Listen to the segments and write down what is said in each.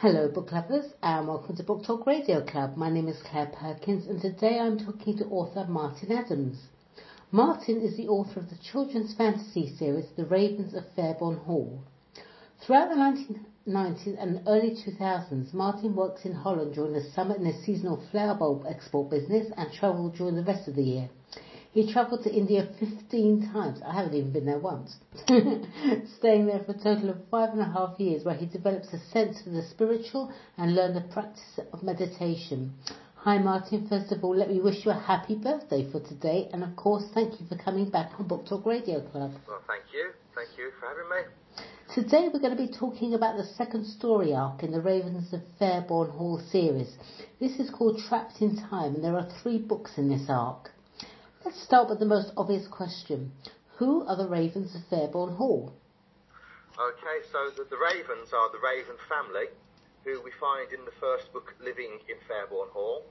Hello book lovers and welcome to Book Talk Radio Club. My name is Claire Perkins and today I'm talking to author Martin Adams. Martin is the author of the children's fantasy series The Ravens of Fairburn Hall. Throughout the 1990s and early 2000s, Martin worked in Holland during the summer in a seasonal flower bulb export business and travelled during the rest of the year. He travelled to India 15 times. I haven't even been there once. Staying there for a total of 5.5 years, where he develops a sense for the spiritual and learned the practice of meditation. Hi Martin, first of all, let me wish you a happy birthday for today, and of course, thank you for coming back on Book Talk Radio Club. Well, thank you. Thank you for having me. Today we're going to be talking about the second story arc in the Ravens of Fairburn Hall series. This is called Trapped in Time, and there are 3 books in this arc. Let's start with the most obvious question. Who are the Ravens of Fairburn Hall? Okay, so the Ravens are the Raven family, who we find in the first book living in Fairburn Hall.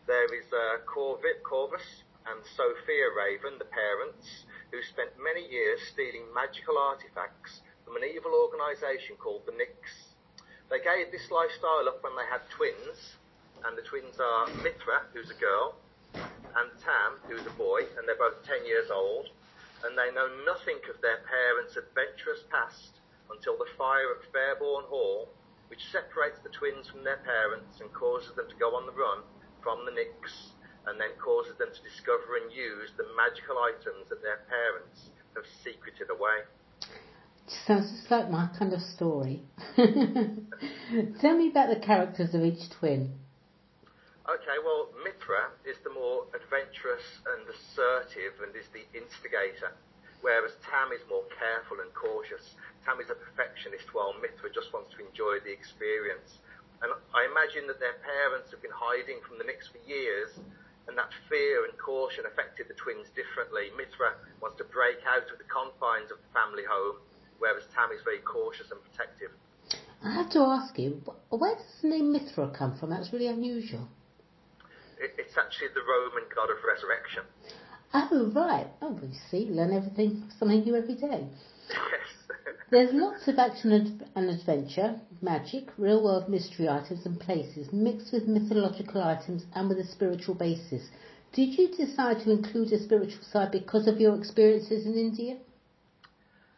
There is Corvus and Sophia Raven, the parents, who spent many years stealing magical artifacts from an evil organisation called the Knicks. They gave this lifestyle up when they had twins, and the twins are Mithra, who's a girl, and Tam, who's a boy, and they're both 10 years old, and they know nothing of their parents' adventurous past until the fire at Fairburn Hall, which separates the twins from their parents and causes them to go on the run from the Knicks, and then causes them to discover and use the magical items that their parents have secreted away. Sounds just like my kind of story. Tell me about the characters of each twin. Okay, well, Mithra is the more adventurous and assertive and is the instigator, whereas Tam is more careful and cautious. Tam is a perfectionist, while Mithra just wants to enjoy the experience. And I imagine that their parents have been hiding from the Knicks for years, and that fear and caution affected the twins differently. Mithra wants to break out of the confines of the family home, whereas Tam is very cautious and protective. I have to ask you, where does the name Mithra come from? That's really unusual. It's actually the Roman god of resurrection. Oh, right. Oh, well, you see, learn something new every day. Yes. There's lots of action and adventure, magic, real-world mystery items and places, mixed with mythological items and with a spiritual basis. Did you decide to include a spiritual side because of your experiences in India?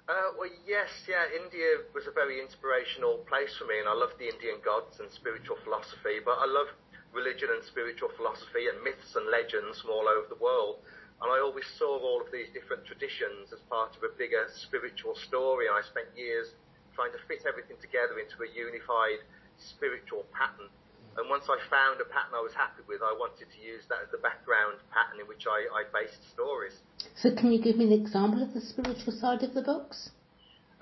Well, yes, India was a very inspirational place for me, and I love the Indian gods and spiritual philosophy, but I love religion and spiritual philosophy and myths and legends from all over the world. And I always saw all of these different traditions as part of a bigger spiritual story. And I spent years trying to fit everything together into a unified spiritual pattern. And once I found a pattern I was happy with, I wanted to use that as the background pattern in which I based stories. So can you give me an example of the spiritual side of the books?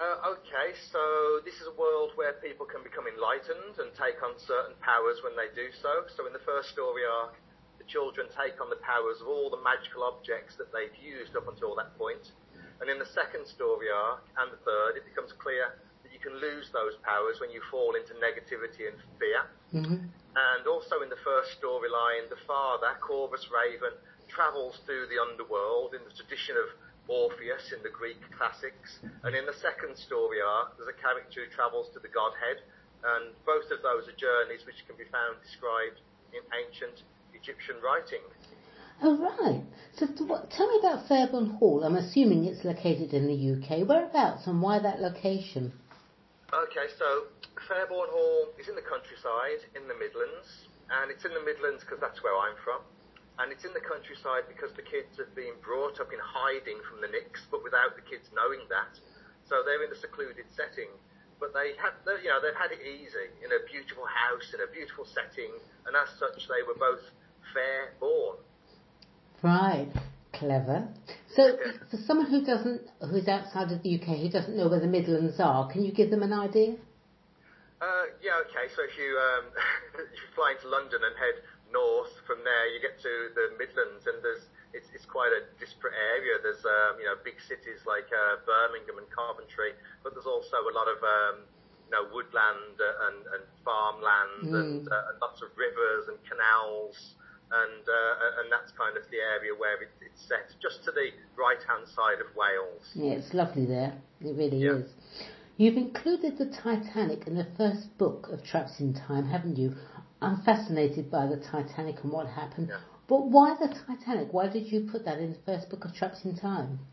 Okay, so this is a world where people can become enlightened and take on certain powers when they do so. So in the first story arc, the children take on the powers of all the magical objects that they've used up until that point. And in the second story arc and the third, it becomes clear that you can lose those powers when you fall into negativity and fear. Mm-hmm. And also in the first storyline, the father, Corvus Raven, travels through the underworld in the tradition of Orpheus in the Greek classics, and in the second story arc there's a character who travels to the Godhead, and both of those are journeys which can be found described in ancient Egyptian writing. Oh right, so tell me about Fairburn Hall. I'm assuming it's located in the UK. Whereabouts and why that location? Okay, so Fairburn Hall is in the countryside in the Midlands, and it's in the Midlands because that's where I'm from. And it's in the countryside because the kids have been brought up in hiding from the Knicks, but without the kids knowing that. So they're in a secluded setting. But they've had it easy in a beautiful house, in a beautiful setting, and as such they were both fair-born. Right, clever. So for someone who's outside of the UK, who doesn't know where the Midlands are, can you give them an idea? Okay. So if you if you fly into London and head north from there, you get to the Midlands, and it's quite a disparate area. There's big cities like Birmingham and Coventry, but there's also a lot of woodland and farmland and lots of rivers and canals, and that's kind of the area where it's set, just to the right hand side of Wales. Yeah, it's lovely there. It really is. You've included the Titanic in the first book of Trapped in Time, haven't you? I'm fascinated by the Titanic and what happened. Yeah. But why the Titanic? Why did you put that in the first book of Trapped in Time?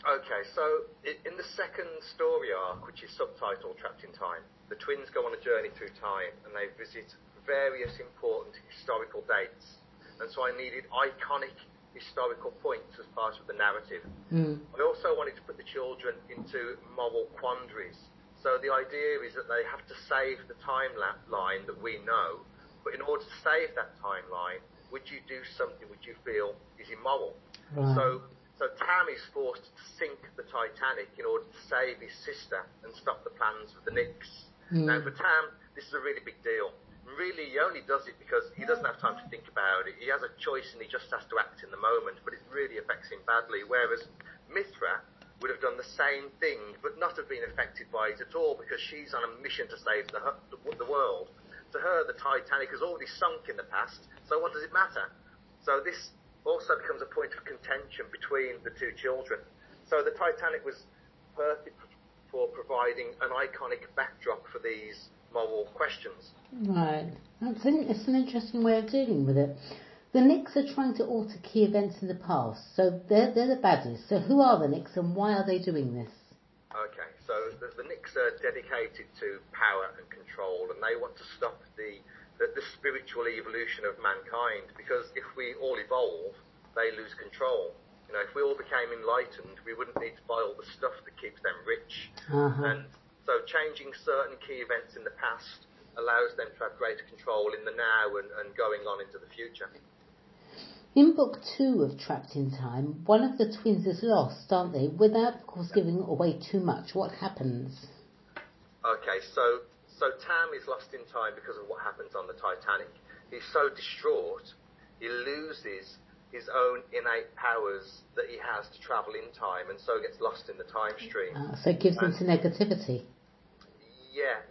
Okay, so in the second story arc, which is subtitled Trapped in Time, the twins go on a journey through time and they visit various important historical dates. And so I needed iconic historical points as part of the narrative. I also wanted to put the children into moral quandaries. So the idea is that they have to save the timeline that we know, but in order to save that timeline, would you do something which you feel is immoral? Right. So Tam is forced to sink the Titanic in order to save his sister and stop the plans of the Knicks. Now for Tam, this is a really big deal. Really, he only does it because he doesn't have time to think about it. He has a choice and he just has to act in the moment, but it really affects him badly. Whereas Mithra would have done the same thing, but not have been affected by it at all because she's on a mission to save the world. To her, the Titanic has already sunk in the past, so what does it matter? So this also becomes a point of contention between the two children. So the Titanic was perfect for providing an iconic backdrop for these moral questions. Right. It's an interesting way of dealing with it. The Knicks are trying to alter key events in the past, so they're the baddies. So who are the Knicks and why are they doing this? Okay, so the Knicks are dedicated to power and control, and they want to stop the spiritual evolution of mankind, because if we all evolve, they lose control. You know, if we all became enlightened, we wouldn't need to buy all the stuff that keeps them rich. And so changing certain key events in the past allows them to have greater control in the now and going on into the future. In book 2 of Trapped in Time, one of the twins is lost, aren't they? Without, of course, giving away too much. What happens? Okay, so Tam is lost in time because of what happens on the Titanic. He's so distraught, he loses his own innate powers that he has to travel in time, and so gets lost in the time stream. So it gives into negativity. Yeah,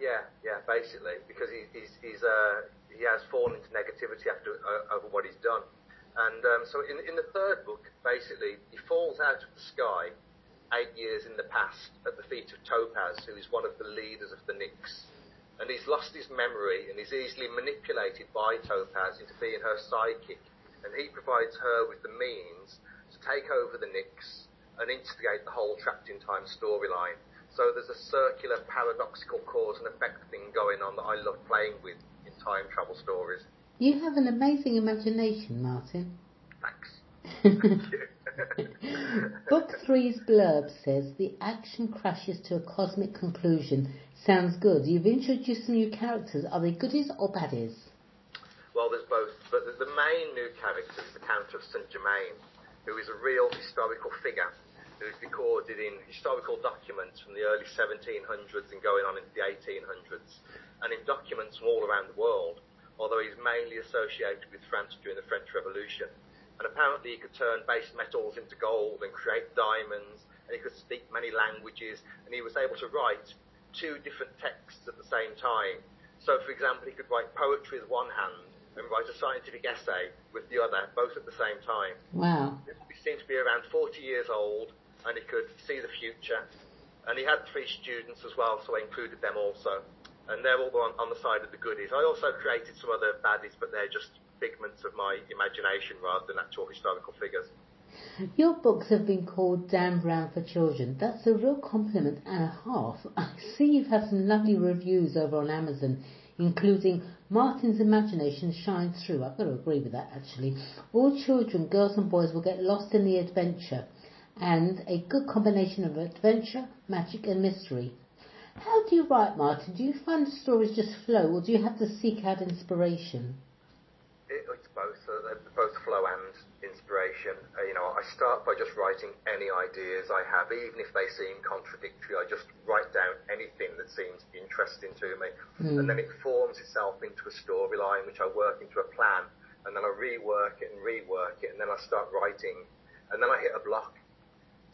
basically, because he has fallen into negativity over what he's done. And so in the third book, basically, he falls out of the sky 8 years in the past at the feet of Topaz, who is one of the leaders of the Knicks. And he's lost his memory and is easily manipulated by Topaz into being her sidekick. And he provides her with the means to take over the Knicks and instigate the whole Trapped in Time storyline. So there's a circular, paradoxical cause and effect thing going on that I love playing with in time travel stories. You have an amazing imagination, Martin. Thanks. Book 3's blurb says, the action crashes to a cosmic conclusion. Sounds good. You've introduced some new characters. Are they goodies or baddies? Well, there's both, but the main new character is the Count of St. Germain, who is a real historical figure who's recorded in historical documents from the early 1700s and going on into the 1800s, and in documents from all around the world, although he's mainly associated with France during the French Revolution. And apparently he could turn base metals into gold and create diamonds, and he could speak many languages, and he was able to write 2 different texts at the same time. So, for example, he could write poetry with one hand and write a scientific essay with the other, both at the same time. Wow. He seemed to be around 40 years old, and he could see the future. And he had 3 students as well, so I included them also. And they're all on the side of the goodies. I also created some other baddies, but they're just figments of my imagination rather than actual historical figures. Your books have been called Dan Brown for children. That's a real compliment and a half. I see you've had some lovely reviews over on Amazon, including Martin's imagination shines through. I've got to agree with that, actually. All children, girls and boys, will get lost in the adventure, and a good combination of adventure, magic and mystery. How do you write, Martin? Do you find the stories just flow, or do you have to seek out inspiration? It's both flow and inspiration. I start by just writing any ideas I have, even if they seem contradictory. I just write down anything that seems interesting to me, and then it forms itself into a storyline, which I work into a plan, and then I rework it, and then I start writing, and then I hit a block.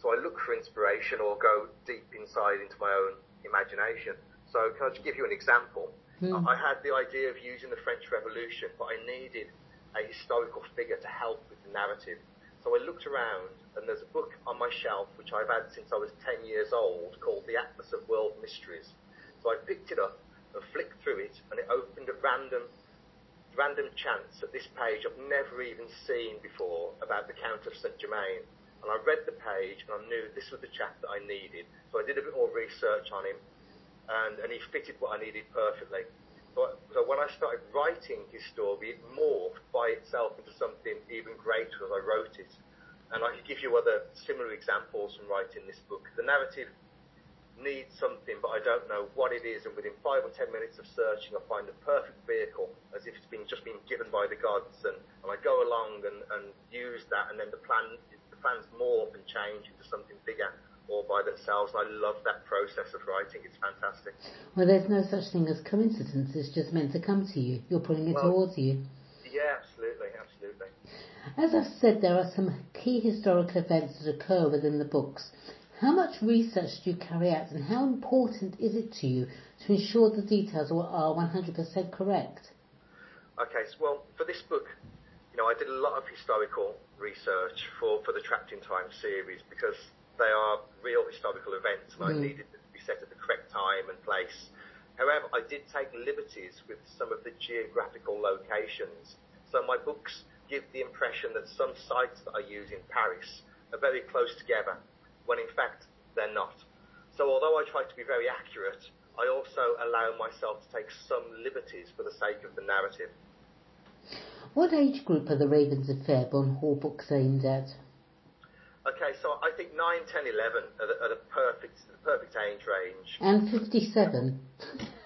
So I look for inspiration or go deep inside into my own imagination. So can I just give you an example? I had the idea of using the French Revolution, but I needed a historical figure to help with the narrative. So I looked around, and there's a book on my shelf which I've had since I was 10 years old called The Atlas of World Mysteries. So I picked it up and flicked through it, and it opened a random chance at this page I've never even seen before about the Count of St. Germain. And I read the page, and I knew this was the chap that I needed. So I did a bit more research on him, and he fitted what I needed perfectly. So when I started writing his story, it morphed by itself into something even greater as I wrote it. And I could give you other similar examples from writing this book. The narrative needs something, but I don't know what it is, and within 5 or 10 minutes of searching, I find the perfect vehicle, as if it's just been given by the gods, and I go along and use that, and then the plans morph and change into something bigger all by themselves. I love that process of writing. It's fantastic. Well, there's no such thing as coincidence. It's just meant to come to you. You're pulling it towards you. Yeah, absolutely. As I've said, there are some key historical events that occur within the books. How much research do you carry out, and how important is it to you to ensure the details are 100% correct? Okay, so, well, for this book, I did a lot of historical research for the Trapped in Time series, because they are real historical events, and I needed them to be set at the correct time and place. However, I did take liberties with some of the geographical locations. So my books give the impression that some sites that I use in Paris are very close together, when in fact they're not. So although I try to be very accurate, I also allow myself to take some liberties for the sake of the narrative. What age group are the Ravens of Fairburn Hall books aimed at? Okay, so I think 9, 10, 11 are the perfect age range. And 57.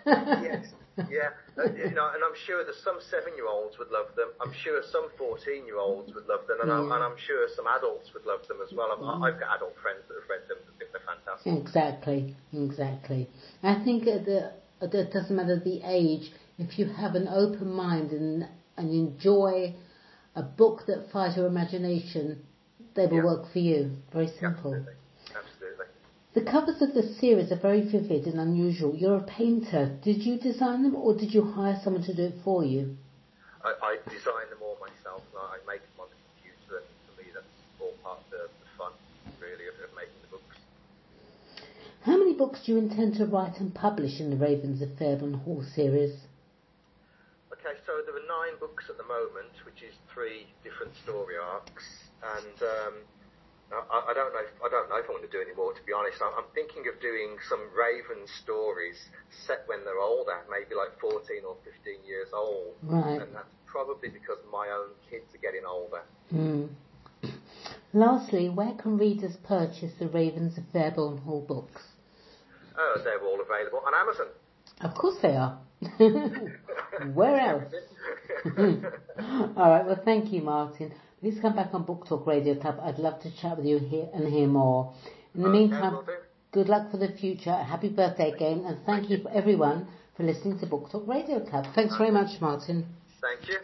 Yes, yeah. And I'm sure that some 7-year-olds would love them. I'm sure some 14-year-olds would love them, and I'm sure some adults would love them as well. I've got adult friends that have read them and think they're fantastic. Exactly. I think it doesn't matter the age. If you have an open mind and enjoy a book that fires your imagination, they will work for you. Very simple. Absolutely. The covers of the series are very vivid and unusual. You're a painter. Did you design them, or did you hire someone to do it for you? I design them all myself. I make them on the computer, and for me that's all part of the fun, really, of making the books. How many books do you intend to write and publish in the Ravens of Fairburn Hall series? Okay, so there are 9 books at the moment, which is 3 different story arcs, and I don't know if I want to do any more, to be honest. I'm thinking of doing some Raven stories set when they're older, maybe like 14 or 15 years old. Right. And that's probably because my own kids are getting older. Lastly, where can readers purchase the Ravens of Fairburn Hall books? Oh, they're all available on Amazon. Of course they are. Where else? All right, well, thank you, Martin. Please come back on Book Talk Radio Club. I'd love to chat with you here and hear more. In the meantime, good luck for the future. Happy birthday again, and thank you for everyone for listening to Book Talk Radio Club. Thanks very much, Martin. Thank you.